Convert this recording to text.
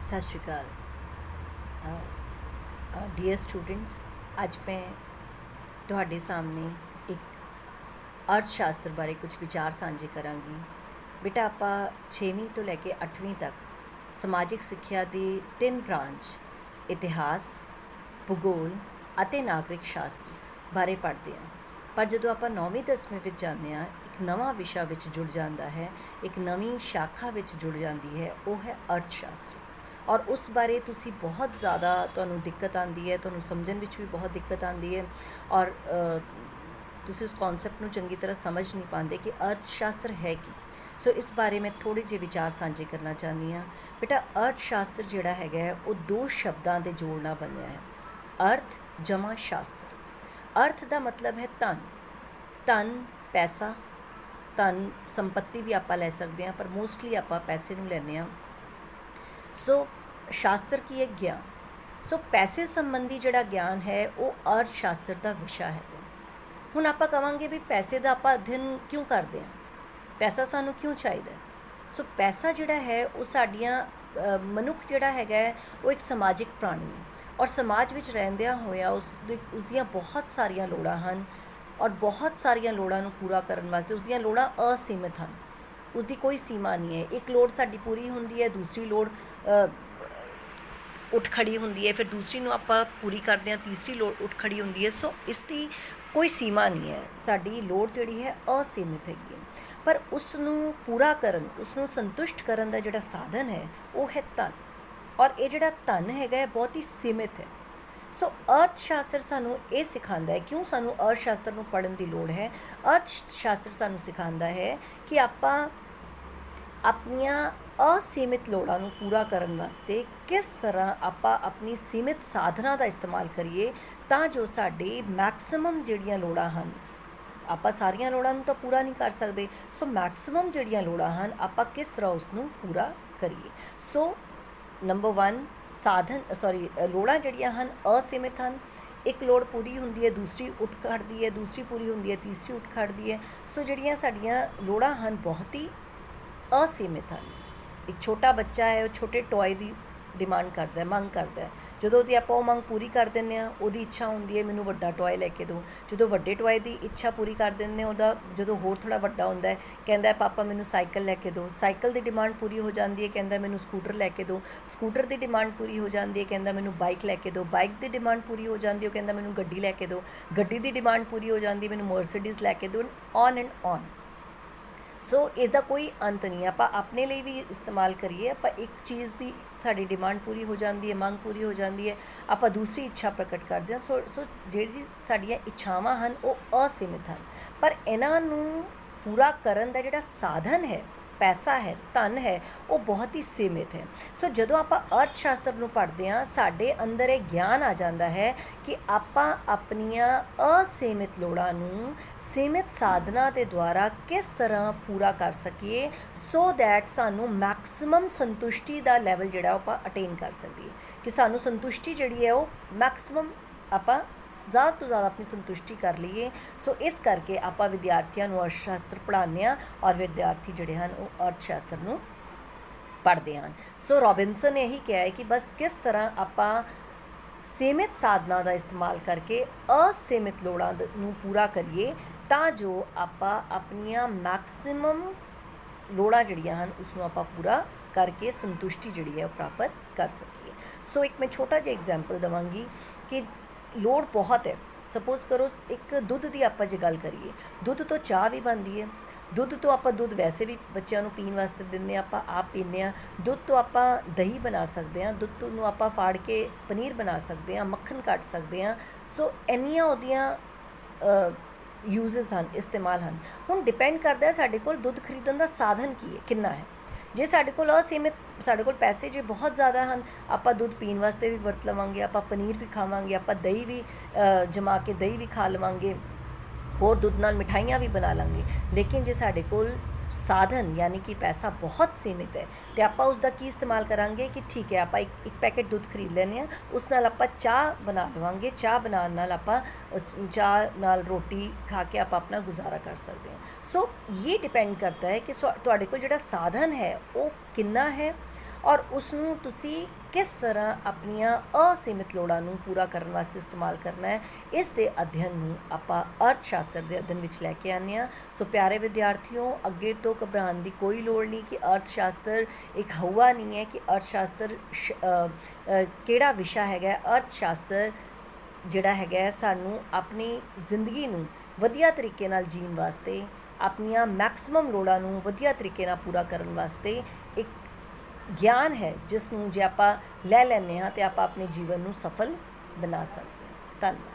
सत श्री अकाल dear students. अज मैं तुहाडे सामने एक अर्थ शास्त्र बारे कुछ विचार सांझे करांगी। बेटा आपां 6वीं तो लैके 8वीं तक समाजिक सिक्ख्या के 3 ब्रांच इतिहास, भूगोल ਅਤੇ नागरिक शास्त्र बारे पढ़ते हैं। पर जो आप 9वीं 10वीं में जाते हैं एक नवा विशा विच जुड़ जाता है, एक नवी शाखा विच जुड़ जाती है, वो है अर्थशास्त्र। और उस बारे तुसी बहुत ज़्यादा तुहानू दिक्कत आती है, तुहानू समझण विच भी बहुत दिक्कत आती है और तुसी उस कॉन्सैप्ट नू चंगी तरह समझ नहीं पाते कि अर्थशास्त्र है कि। सो इस बारे में थोड़े जे विचार सांझे करना चाहती हाँ। बेटा अर्थशास्त्र जिहड़ा हैगा वो 2 शब्दों के जोड़ नाल बनिया है, अर्थ जमा शास्त्र। अर्थ का मतलब है धन, धन पैसा, धन संपत्ति भी आप लै सकते हैं, पर मोस्टली आप पैसे नूं लैंदे हां। सो शास्त्र की है ज्ञान। सो पैसे संबंधी जिहड़ा ज्ञान है वो अर्थशास्त्र का विषय है। हुण आप कहांगे भी पैसे का आप अध्ययन क्यों करते हैं, पैसा सानू क्यों चाहिए। सो पैसा जिहड़ा है वो साडियां मनुख जिहड़ा हैगा वो एक समाजिक प्राणी है और समाज विच रहिंदियां होया उसदियां बहुत सारियां लोड़ां हन और बहुत सारियां लोड़ां नूं पूरा करन वास्ते उसदियां लोड़ां असीमित हन, उसकी कोई सीमा नहीं है। एक लोड़ साडी पूरी हुंदी है, दूसरी लोड़ उठ खड़ी हुंदी है, फिर दूसरी नूं आपां पूरी करदे हां, तीसरी लोड़ उठ खड़ी हुंदी है। सो इसकी कोई सीमा नहीं है, साडी लोड़ जिहड़ी है असीमित हैगी। पर उसनूं पूरा करन, उसनूं संतुष्ट करन दा जिहड़ा साधन है वो है धन, और ये जिहड़ा धन हैगा बहुत ही सीमित है। सो अर्थशास्त्र सानू ये सिखांदा है, क्यों सानू अर्थशास्त्र नूं पढ़न की लोड़ है। अर्थशास्त्र सानू सिखांदा है कि आपां अपनियां असीमित लोड़ां नूं पूरा करन वास्ते किस तरह आपां अपनी सीमित साधना का इस्तेमाल करिए तां जो साडे मैक्सिमम जिहड़ियां लोड़ां हन, आपां सारियां लोड़ां नूं तां पूरा नहीं कर सकते। सो मैक्सिमम जिहड़ियां लोड़ां हन आपां किस तरह उसनूं पूरा करिए। सो नंबर 1 साधन लोड़ां जिहड़ियां हन असीमित हन। एक लोड़ पूरी हुंदी है, दूसरी उठ खड़दी है, दूसरी पूरी हुंदी है, तीसरी उठ खड़दी है। सो जिहड़ियां साडियां लोड़ां हन बहुत ही असीमित हैं। एक छोटा बच्चा है वो छोटे टॉय की डिमांड करता है, मंग करता है। जो आप मंग पूरी कर दें, उसकी इच्छा होंगी है मैनू वड्डा टॉय लैके दो। जो वड्डे टॉय की इच्छा पूरी कर दें, जो होर थोड़ा वड्डा होंदा है कहता है पापा मैनू साइकिल लैके दो। साइकिल की डिमांड पूरी हो जाती है, कहता मैनू स्कूटर लैके दो। स्कूटर की डिमांड पूरी हो जाती है, कहता मैनू बाइक लैके दो। बाइक की डिमांड पूरी हो जाती है, कहता मैनू गड्डी लैके दो। गड्डी की डिमांड पूरी हो जाती है, मैनू मर्सिडीज़ लैके दो। On and on. सो इसका कोई अंत नहीं। आप अपने लिए भी इस्तेमाल करिए, आप एक चीज़ की साड़ी डिमांड पूरी हो जाती है, मांग पूरी हो जाती है, आप दूसरी इच्छा प्रकट करते हैं। सो जी साड़ियाँ इच्छावां हैं वो असीमित हैं, पर इन्हां नूं पूरा करन दा जिहड़ा साधन है, पैसा है, धन है, वो बहुत ही सीमित है। सो जदों आप अर्थशास्त्र नूं पढ़ते हैं साडे अंदर एक ज्ञान आ जाता है कि आपां अपनियां असीमित लोड़ां नूं सीमित साधना के द्वारा किस तरह पूरा कर सकीए, सो दैट सानू मैक्सिमम संतुष्टि का लैवल जिहड़ा आपां अटेन कर सकीए, कि सानू संतुष्टि जिहड़ी है वो मैक्सिमम आपां ज़्यादा तो ज़्यादा अपनी संतुष्टि कर लीए। सो इस करके आपां विद्यार्थियों को अर्थशास्त्र पढ़ाने और विद्यार्थी जिहड़े हैं वो अर्थशास्त्र नूं पढ़ते हैं। सो रॉबिन्सन ने यही कहा है कि बस किस तरह आपां सीमित साधना का इस्तेमाल करके असीमित लोड़ां नूं पूरा करिए तां जो आपां अपनियां मैक्सिमम लोड़ां जिहड़ियां हन उसनूं आपां पूरा करके संतुष्टि जिहड़ी है वो प्राप्त कर सकीए। सो एक मैं छोटा जिहा एग्जाम्पल देवांगी कि लोड़ बहुत है। सपोज करो एक दुध की आप जो गल करिए, दुध तो चाह भी बनती है, दुध तो आप दुध वैसे भी बच्चों को पीने वास्ते देंगे, आप पीने। दुध तो आप दही बना सकते हैं, दुध तो आप फाड़ के पनीर बना सकते हैं, मक्खन कट सकते हैं। सो इन्नियां उहदियां यूजेस हैं, इस्तेमाल हैं। हुण डिपेंड करता है साडे कोल दुध खरीदण दा साधन की है, कितना है। जे साडे कोल असीमित, साडे कोल पैसे जे बहुत ज़्यादा हैं, आप दुध पीने वास्ते भी वरत लवांगे, आप पनीर भी खावांगे, आप दही भी जमा के दही भी खा लवांगे, होर दुध नाल मिठाइयाँ भी बना लेंगे। लेकिन जे साडे कोल साधन यानी कि पैसा बहुत सीमित है तो आप उसका की इस्तेमाल करांगे कि ठीक है आप एक पैकेट दुध खरीद लेने, उस नाल आप चाह बना लवांगे, चाह बनाने नाल आप चाह नाल रोटी खा के आप अपना गुजारा कर सकते हैं। सो ये डिपेंड करता है कि तुहाडे कोल जिहड़ा साधन है वो कितना है ਔਰ ਉਸ ਨੂੰ ਤੁਸੀਂ ਕਿਸ ਤਰ੍ਹਾਂ ਆਪਣੀਆਂ ਅਸੀਮਿਤ ਲੋੜਾਂ ਨੂੰ ਪੂਰਾ ਕਰਨ ਵਾਸਤੇ ਇਸਤੇਮਾਲ ਕਰਨਾ ਹੈ, ਇਸ ਦੇ ਅਧਿਐਨ ਨੂੰ ਆਪਾਂ ਅਰਥ ਸ਼ਾਸਤਰ ਦੇ ਅਧਿਐਨ ਵਿੱਚ ਲੈ ਕੇ ਆਉਂਦੇ ਹਾਂ। ਸੋ ਪਿਆਰੇ ਵਿਦਿਆਰਥੀਓ, ਅੱਗੇ ਤੋਂ ਘਬਰਾਉਣ ਦੀ ਕੋਈ ਲੋੜ ਨਹੀਂ ਕਿ ਅਰਥ ਸ਼ਾਸਤਰ ਇੱਕ ਹਊਆ ਨਹੀਂ ਹੈ ਕਿ ਅਰਥ ਸ਼ਾਸਤਰ ਕਿਹੜਾ ਵਿਸ਼ਾ ਹੈਗਾ। ਅਰਥ ਸ਼ਾਸਤਰ ਜਿਹੜਾ ਹੈਗਾ ਸਾਨੂੰ ਆਪਣੀ ਜ਼ਿੰਦਗੀ ਨੂੰ ਵਧੀਆ ਤਰੀਕੇ ਨਾਲ ਜੀਣ ਵਾਸਤੇ, ਆਪਣੀਆਂ ਮੈਕਸਿਮਮ ਲੋੜਾਂ ਨੂੰ ਵਧੀਆ ਤਰੀਕੇ ਨਾਲ ਪੂਰਾ ਕਰਨ ਵਾਸਤੇ ਇੱਕ ਗਿਆਨ ਹੈ, ਜਿਸ ਨੂੰ ਜੇ ਆਪਾਂ ਲੈ ਲੈਂਦੇ ਹਾਂ ਤਾਂ ਆਪਾਂ ਆਪਣੇ ਜੀਵਨ ਨੂੰ ਸਫਲ ਬਣਾ ਸਕਦੇ ਹਾਂ। ਧੰਨਵਾਦ।